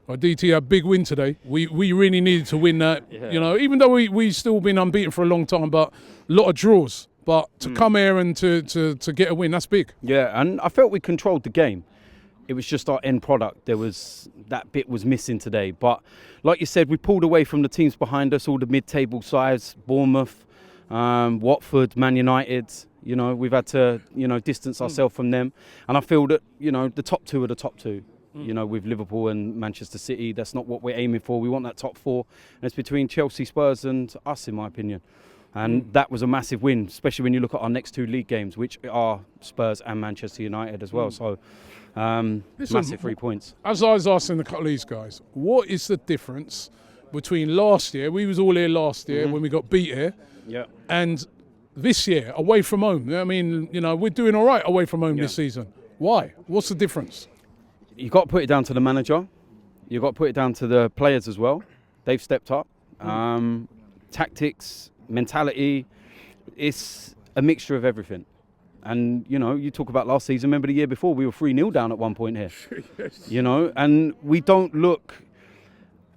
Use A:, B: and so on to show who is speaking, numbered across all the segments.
A: Well, DT, a big win today. We really needed to win that. Yeah. You know, even though we still been unbeaten for a long time, but a lot of draws. But to come here and to get a win, that's big.
B: Yeah, and I felt we controlled the game. It was just our end product. That bit was missing today. But like you said, we pulled away from the teams behind us, all the mid-table sides, Bournemouth, Watford, Man United. You know, we've had to, distance ourselves from them. And I feel that, the top two are the top two. You know, with Liverpool and Manchester City, that's not what we're aiming for. We want that top four. And it's between Chelsea, Spurs and us, in my opinion. And that was a massive win, especially when you look at our next two league games, which are Spurs and Manchester United as well. So, massive 3 points.
A: As I was asking a couple of these guys, what is the difference between last year, we was all here last year when we got beat here, and this year, away from home? I mean, we're doing all right away from home this season. Why? What's the difference?
B: You've got to put it down to the manager. You've got to put it down to the players as well. They've stepped up. Tactics, mentality, it's a mixture of everything. And, you talk about last season, remember the year before, we were 3-0 down at one point here. Yes. And we don't look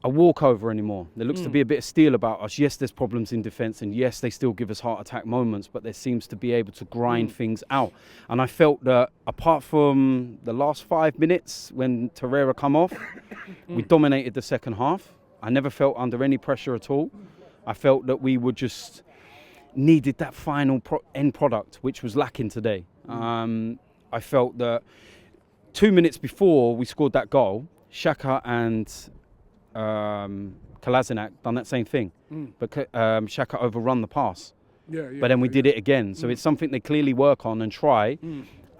B: a walkover anymore. There looks to be a bit of steel about us. Yes, there's problems in defence, and yes, they still give us heart attack moments, but there seems to be able to grind things out. And I felt that apart from the last 5 minutes when Torreira come off, we dominated the second half. I never felt under any pressure at all. I felt that we were just needed that final end product, which was lacking today. I felt that 2 minutes before we scored that goal, Xhaka and Kolasinac done that same thing, but Xhaka overrun the pass. But then we did it again. So it's something they clearly work on and try,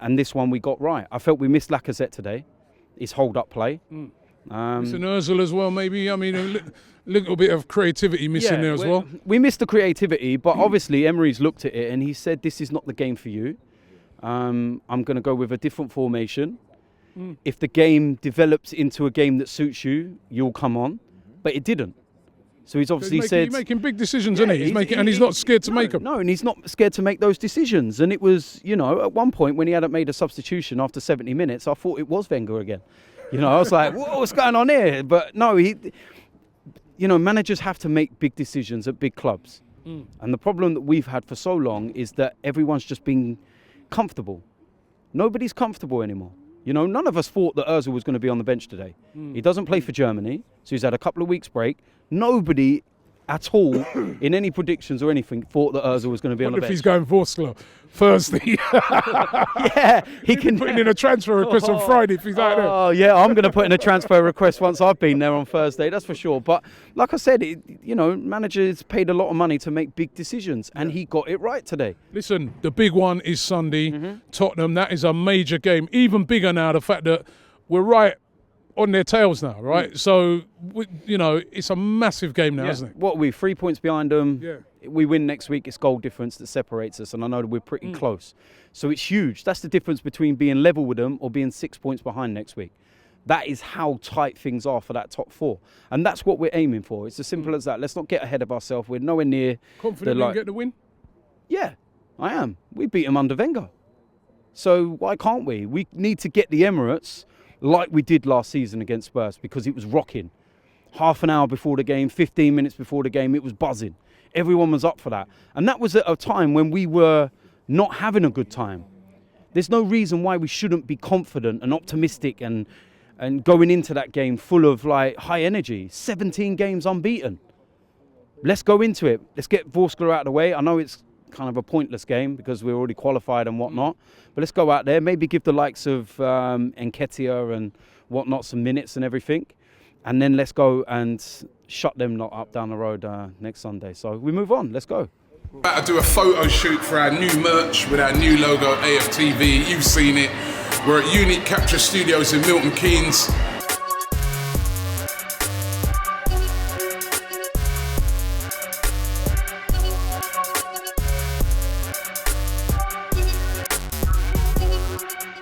B: and this one we got right. I felt we missed Lacazette today. His hold-up play.
A: It's an Ozil as well, maybe. I mean, a little bit of creativity missing there as well.
B: We missed the creativity, but obviously Emery's looked at it and he said, this is not the game for you. I'm going to go with a different formation. If the game develops into a game that suits you, you'll come on. But it didn't. So he's obviously said...
A: He's making big decisions, isn't he? He's not scared to make them.
B: No, and he's not scared to make those decisions. And it was, at one point when he hadn't made a substitution after 70 minutes, I thought it was Wenger again. I was like, what's going on here? But no, managers have to make big decisions at big clubs. And the problem that we've had for so long is that everyone's just been comfortable. Nobody's comfortable anymore. None of us thought that Ozil was going to be on the bench today. He doesn't play for Germany, so he's had a couple of weeks break. Nobody at all in any predictions or anything thought that Ozil was going to be on the bench.
A: What if he's going Vorskla Thursday?
B: He can
A: put in a transfer request on Friday if he's out there.
B: Oh yeah, I'm going to put in a transfer request once I've been there on Thursday, that's for sure. But like I said, managers paid a lot of money to make big decisions, and he got it right today.
A: Listen, the big one is Sunday, Tottenham. That is a major game, even bigger now. The fact that we're right on their tails now, right? So, it's a massive game now, isn't it?
B: What are we, 3 points behind them? Yeah. We win next week, it's goal difference that separates us, and I know that we're pretty close. So it's huge. That's the difference between being level with them or being 6 points behind next week. That is how tight things are for that top four. And that's what we're aiming for. It's as simple as that. Let's not get ahead of ourselves. We're nowhere near...
A: Confident you'll get the win?
B: Yeah, I am. We beat them under Wenger. So why can't we? We need to get the Emirates like we did last season against Spurs, because it was rocking. Half an hour before the game, 15 minutes before the game, it was buzzing. Everyone was up for that. And that was at a time when we were not having a good time. There's no reason why we shouldn't be confident and optimistic and going into that game full of high energy. 17 games unbeaten. Let's go into it. Let's get Vorskla out of the way. I know it's kind of a pointless game because we're already qualified and whatnot. But let's go out there, maybe give the likes of Nketiah and whatnot some minutes and everything. And then let's go and shut them lot up down the road next Sunday. So we move on. Let's go.
C: About to do a photo shoot for our new merch with our new logo, AFTV. You've seen it. We're at Unique Capture Studios in Milton Keynes.